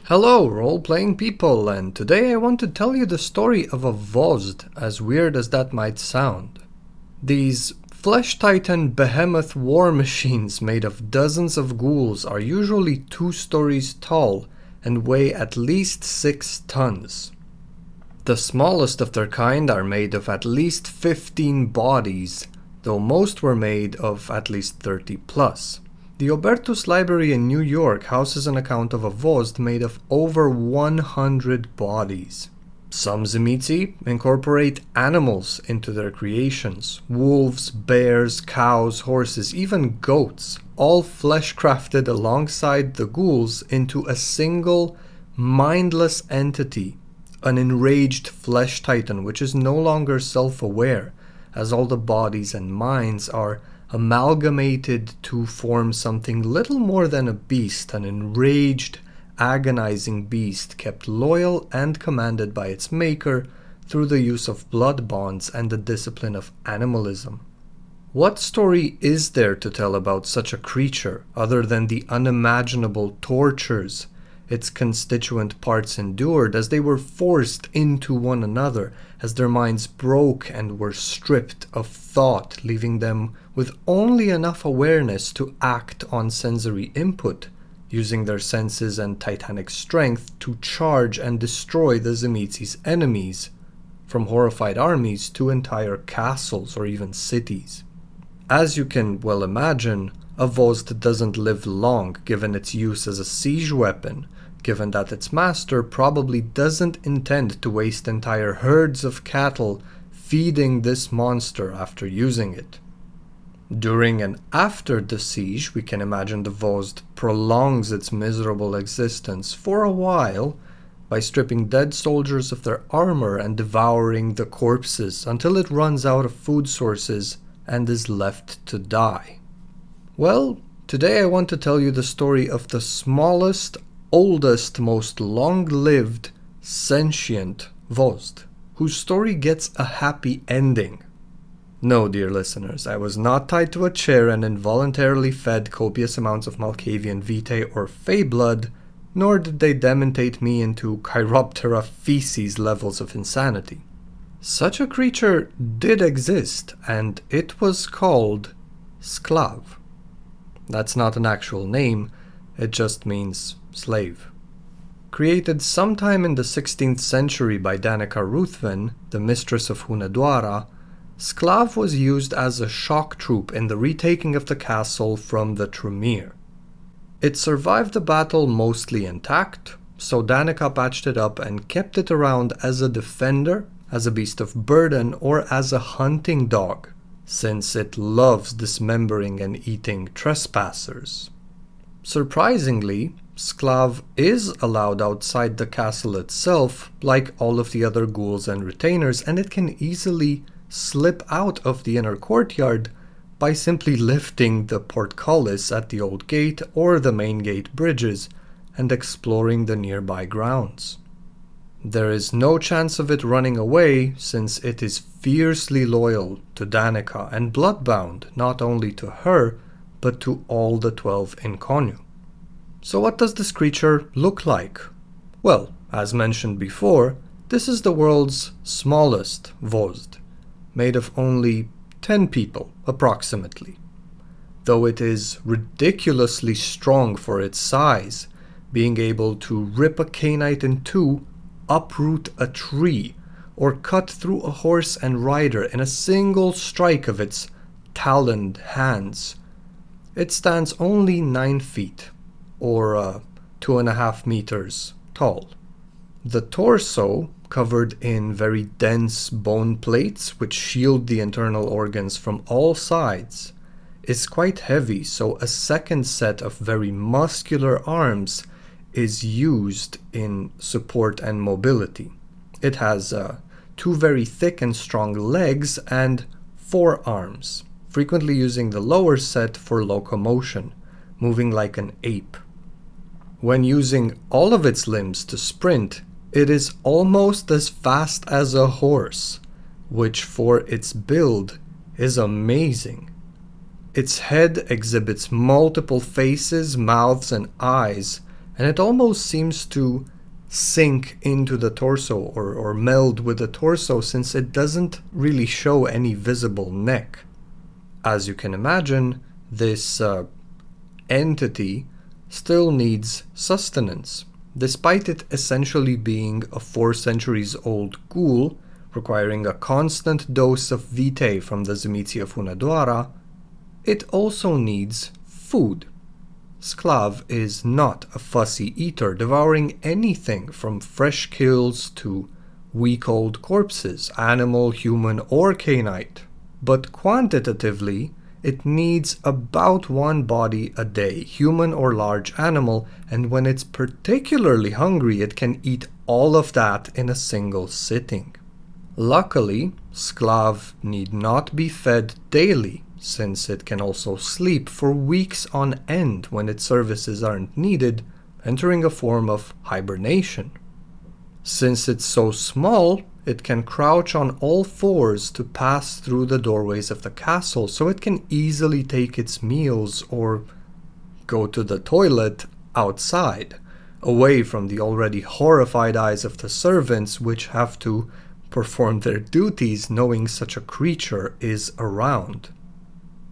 Hello, role-playing people, and today I want to tell you the story of a Vozhd, as weird as that might sound. These flesh titan behemoth war machines made of dozens of ghouls are usually 2 stories tall and weigh at least 6 tons. The smallest of their kind are made of at least 15 bodies, though most were made of at least 30 plus. The Obertus Library in New York houses an account of a Vozhd made of over 100 bodies. Some Tzimisce incorporate animals into their creations: wolves, bears, cows, horses, even goats, all flesh-crafted alongside the ghouls into a single, mindless entity, an enraged flesh titan which is no longer self-aware, as all the bodies and minds are amalgamated to form something little more than a beast, an enraged, agonizing beast kept loyal and commanded by its maker through the use of blood bonds and the discipline of animalism. What story is there to tell about such a creature other than the unimaginable tortures its constituent parts endured as they were forced into one another, as their minds broke and were stripped of thought, leaving them with only enough awareness to act on sensory input, using their senses and titanic strength to charge and destroy the Tzimisce's enemies, from horrified armies to entire castles or even cities. As you can well imagine, a Vozhd doesn't live long given its use as a siege weapon, given that its master probably doesn't intend to waste entire herds of cattle feeding this monster after using it. During and after the siege, we can imagine the Vozhd prolongs its miserable existence for a while by stripping dead soldiers of their armor and devouring the corpses until it runs out of food sources and is left to die. Well, today I want to tell you the story of the smallest, oldest, most long-lived, sentient Vozhd, whose story gets a happy ending. No, dear listeners, I was not tied to a chair and involuntarily fed copious amounts of Malkavian vitae or fey blood, nor did they dementate me into Chiroptera feces levels of insanity. Such a creature did exist, and it was called Sclav. That's not an actual name, it just means slave. Created sometime in the 16th century by Danica Ruthven, the mistress of Hunedoara, Sclav was used as a shock troop in the retaking of the castle from the Tremere. It survived the battle mostly intact, so Danica patched it up and kept it around as a defender, as a beast of burden, or as a hunting dog, since it loves dismembering and eating trespassers. Surprisingly, Sclav is allowed outside the castle itself, like all of the other ghouls and retainers, and it can easily slip out of the inner courtyard by simply lifting the portcullis at the old gate or the main gate bridges and exploring the nearby grounds. There is no chance of it running away, since it is fiercely loyal to Danica and bloodbound not only to her, but to all the 12 Inconnu. So what does this creature look like? Well, as mentioned before, this is the world's smallest Vozhd, made of only 10 people, approximately. Though it is ridiculously strong for its size, being able to rip a canite in two, uproot a tree, or cut through a horse and rider in a single strike of its taloned hands. It stands only 9 feet, or 2.5 meters tall. The torso, covered in very dense bone plates which shield the internal organs from all sides, is quite heavy, so a second set of very muscular arms is used in support and mobility. It has 2 very thick and strong legs and 4 arms, frequently using the lower set for locomotion, moving like an ape. When using all of its limbs to sprint, it is almost as fast as a horse, which for its build is amazing. Its head exhibits multiple faces, mouths, and eyes, and it almost seems to sink into the torso or meld with the torso since it doesn't really show any visible neck. As you can imagine, this entity still needs sustenance, despite it essentially being a 4 centuries old ghoul requiring a constant dose of vitae from the Tzimisce of Hunedoara. It also needs food. Sclav is not a fussy eater, devouring anything from fresh kills to week-old corpses, animal, human, or canite. But quantitatively, it needs about 1 body a day, human or large animal, and when it's particularly hungry, it can eat all of that in a single sitting. Luckily, Sclav need not be fed daily, since it can also sleep for weeks on end when its services aren't needed, entering a form of hibernation. Since it's so small, it can crouch on all 4s to pass through the doorways of the castle, so it can easily take its meals or go to the toilet outside, away from the already horrified eyes of the servants, which have to perform their duties knowing such a creature is around.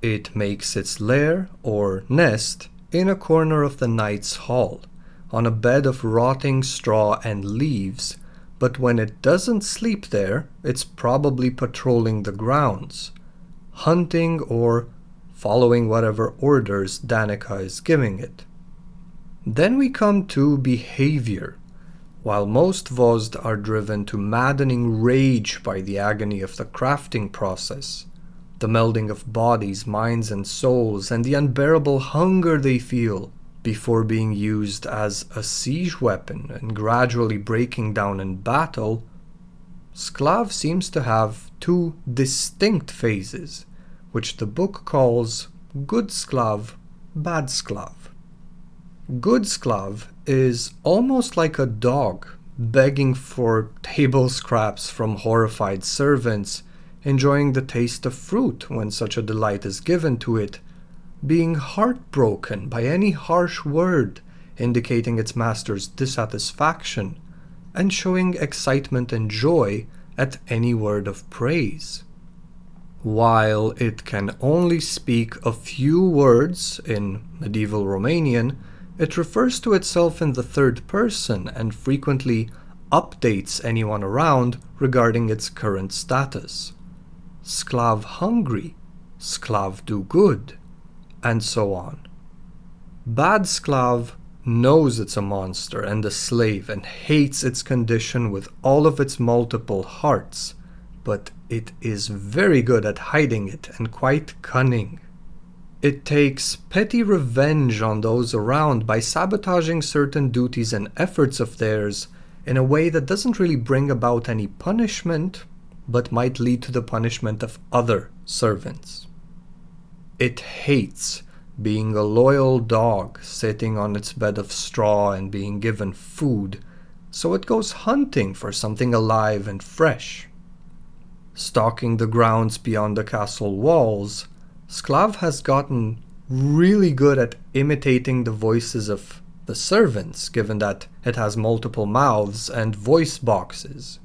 It makes its lair, or nest, in a corner of the knight's hall, on a bed of rotting straw and leaves, but when it doesn't sleep there, it's probably patrolling the grounds, hunting or following whatever orders Danica is giving it. Then we come to behavior. While most Vozhd are driven to maddening rage by the agony of the crafting process, the melding of bodies, minds, and souls, and the unbearable hunger they feel before being used as a siege weapon and gradually breaking down in battle, Sclav seems to have 2 distinct phases, which the book calls good Sclav, bad Sclav. Good Sclav is almost like a dog begging for table scraps from horrified servants, enjoying the taste of fruit when such a delight is given to it, being heartbroken by any harsh word indicating its master's dissatisfaction, and showing excitement and joy at any word of praise. While it can only speak a few words in medieval Romanian, it refers to itself in the 3rd person and frequently updates anyone around regarding its current status. Sclav hungry, Sclav do good, and so on. Bad Sclav knows it's a monster and a slave and hates its condition with all of its multiple hearts, but it is very good at hiding it and quite cunning. It takes petty revenge on those around by sabotaging certain duties and efforts of theirs in a way that doesn't really bring about any punishment, but might lead to the punishment of other servants. It hates being a loyal dog sitting on its bed of straw and being given food, so it goes hunting for something alive and fresh. Stalking the grounds beyond the castle walls, Sclav has gotten really good at imitating the voices of the servants, given that it has multiple mouths and voice boxes.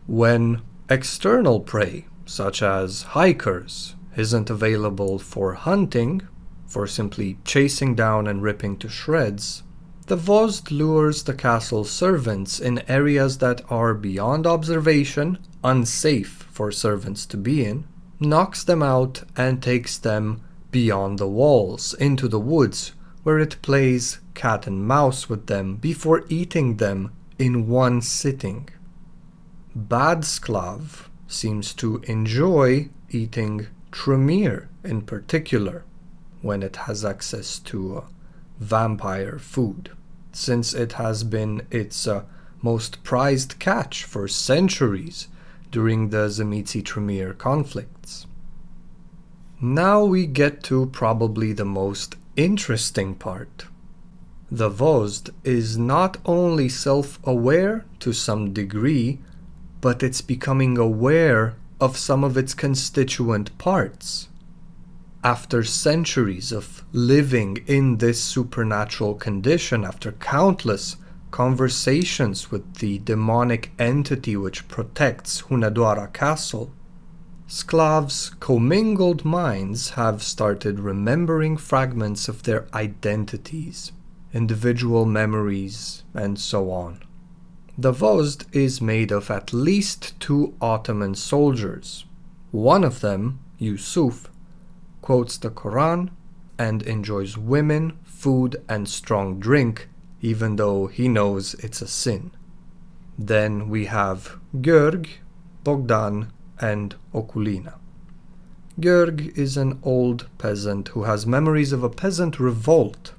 When external prey, such as hikers, isn't available for hunting, for simply chasing down and ripping to shreds, the Vozhd lures the castle servants in areas that are beyond observation, unsafe for servants to be in, knocks them out and takes them beyond the walls, into the woods, where it plays cat and mouse with them before eating them in one sitting. Bad Sclav seems to enjoy eating Tremere in particular, when it has access to vampire food, since it has been its most prized catch for centuries during the Tzimisce Tremere conflicts. Now we get to probably the most interesting part. The Vozhd is not only self-aware to some degree, but it's becoming aware of some of its constituent parts. After centuries of living in this supernatural condition, after countless conversations with the demonic entity which protects Hunedoara Castle, Sklav's commingled minds have started remembering fragments of their identities, individual memories, and so on. The Vozhd is made of at least 2 Ottoman soldiers. One of them, Yusuf, quotes the Quran and enjoys women, food, and strong drink, even though he knows it's a sin. Then we have Gjörg, Bogdan, and Okulina. Gjörg is an old peasant who has memories of a peasant revolt.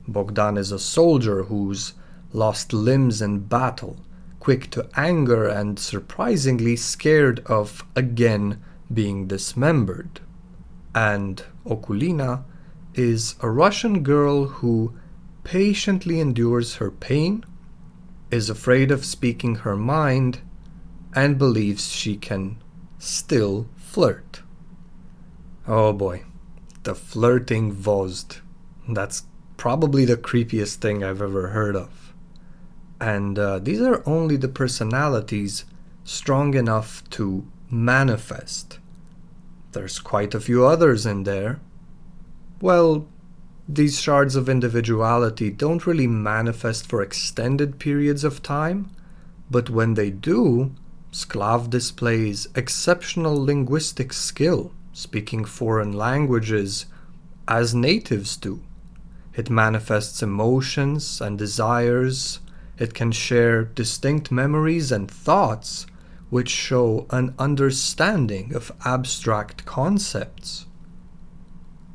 Bogdan is a soldier who's lost limbs in battle, quick to anger and surprisingly scared of again being dismembered. And Okulina is a Russian girl who patiently endures her pain, is afraid of speaking her mind, and believes she can still flirt. Oh boy, the flirting Vozhd. That's probably the creepiest thing I've ever heard of. And these are only the personalities strong enough to manifest. There's quite a few others in there. Well, these shards of individuality don't really manifest for extended periods of time, but when they do, Sklav displays exceptional linguistic skill, speaking foreign languages as natives do. It manifests emotions and desires. It can share distinct memories and thoughts which show an understanding of abstract concepts.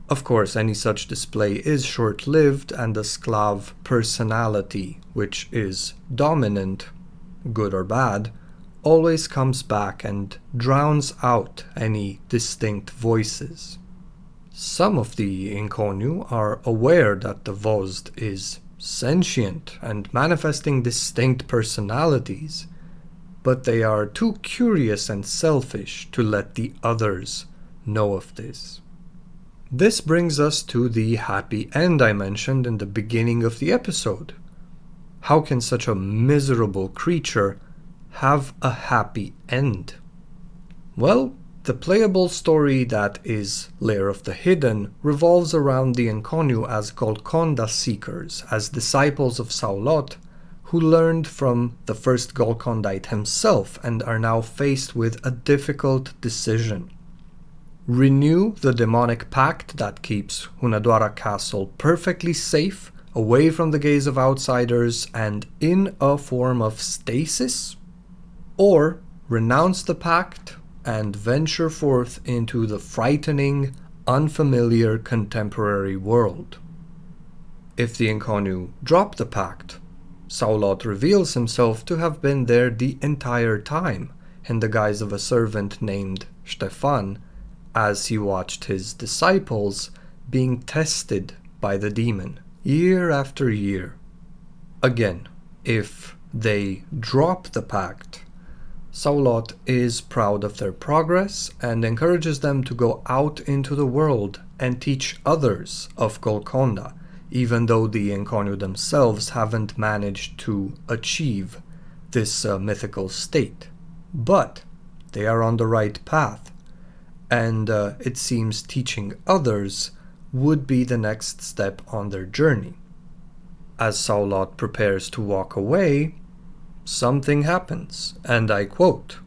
Of course, any such display is short-lived, and the Sklav personality, which is dominant, good or bad, always comes back and drowns out any distinct voices. Some of the Inconnu are aware that the Vozhd is sentient and manifesting distinct personalities, but they are too curious and selfish to let the others know of this. This brings us to the happy end I mentioned in the beginning of the episode. How can such a miserable creature have a happy end? Well, the playable story that is Lair of the Hidden revolves around the Inconnu as Golconda seekers, as disciples of Saulot, who learned from the first Golcondite himself and are now faced with a difficult decision. Renew the demonic pact that keeps Hunedoara Castle perfectly safe, away from the gaze of outsiders and in a form of stasis? Or renounce the pact and venture forth into the frightening, unfamiliar contemporary world? If the Inconnu drop the pact, Saulot reveals himself to have been there the entire time, in the guise of a servant named Stefan, as he watched his disciples being tested by the demon, year after year. Again, if they drop the pact, Saulot is proud of their progress and encourages them to go out into the world and teach others of Golconda, even though the Inconnu themselves haven't managed to achieve this mythical state. But they are on the right path, and it seems teaching others would be the next step on their journey. As Saulot prepares to walk away, something happens, and I quote,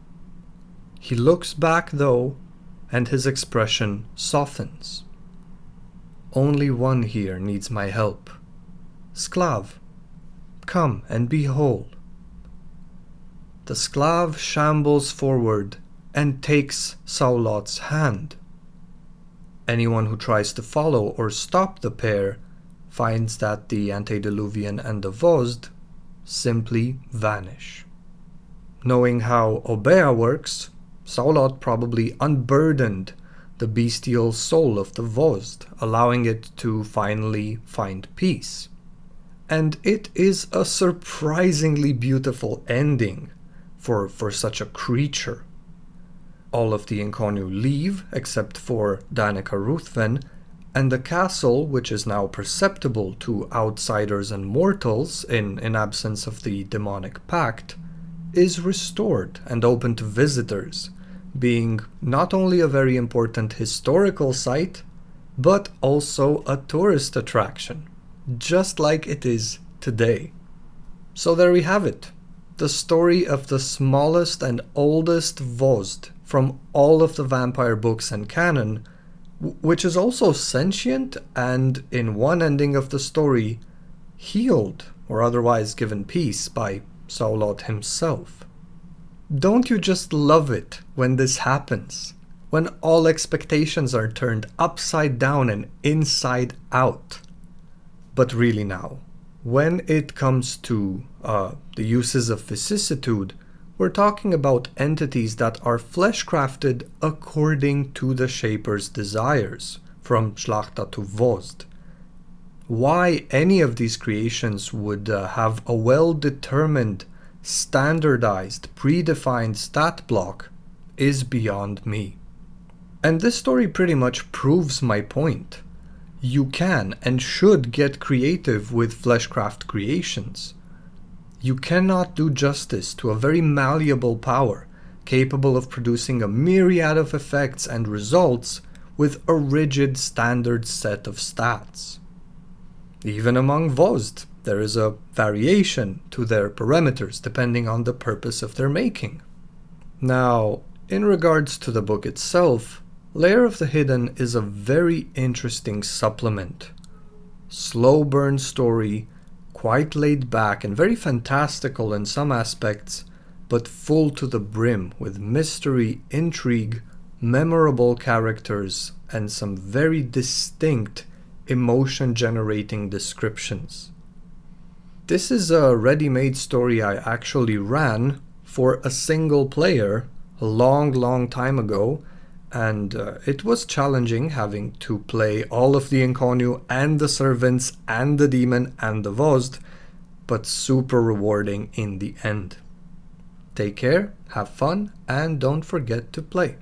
"He looks back though, and his expression softens. Only one here needs my help. Sklav, come and be whole." The Sklav shambles forward and takes Saulot's hand. Anyone who tries to follow or stop the pair finds that the antediluvian and the Vozhd simply vanish. Knowing how Obeah works, Saulot probably unburdened the bestial soul of the Vozhd, allowing it to finally find peace. And it is a surprisingly beautiful ending for such a creature. all of the Inconnu leave except for Danica Ruthven, and the castle, which is now perceptible to outsiders and mortals in absence of the demonic pact, is restored and open to visitors, being not only a very important historical site, but also a tourist attraction, just like it is today. So there we have it, the story of the smallest and oldest Vozhd from all of the vampire books and canon, which is also sentient and, in one ending of the story, healed or otherwise given peace by Saulot himself. Don't you just love it when this happens? When all expectations are turned upside down and inside out? But really now, when it comes to the uses of vicissitude, we're talking about entities that are fleshcrafted according to the Shaper's desires, from Szlachta to Vozhd. Why any of these creations would have a well-determined, standardized, predefined stat block is beyond me. And this story pretty much proves my point. You can and should get creative with fleshcraft creations. You cannot do justice to a very malleable power, capable of producing a myriad of effects and results with a rigid standard set of stats. Even among Vozhd, there is a variation to their parameters depending on the purpose of their making. Now, in regards to the book itself, Lair of the Hidden is a very interesting supplement. Slow burn story, quite laid back and very fantastical in some aspects, but full to the brim with mystery, intrigue, memorable characters, and some very distinct emotion-generating descriptions. This is a ready-made story I actually ran for a single player a long time ago, and it was challenging having to play all of the Inconnu and the servants and the demon and the Vozhd, but super rewarding in the end. Take care, have fun, and don't forget to play.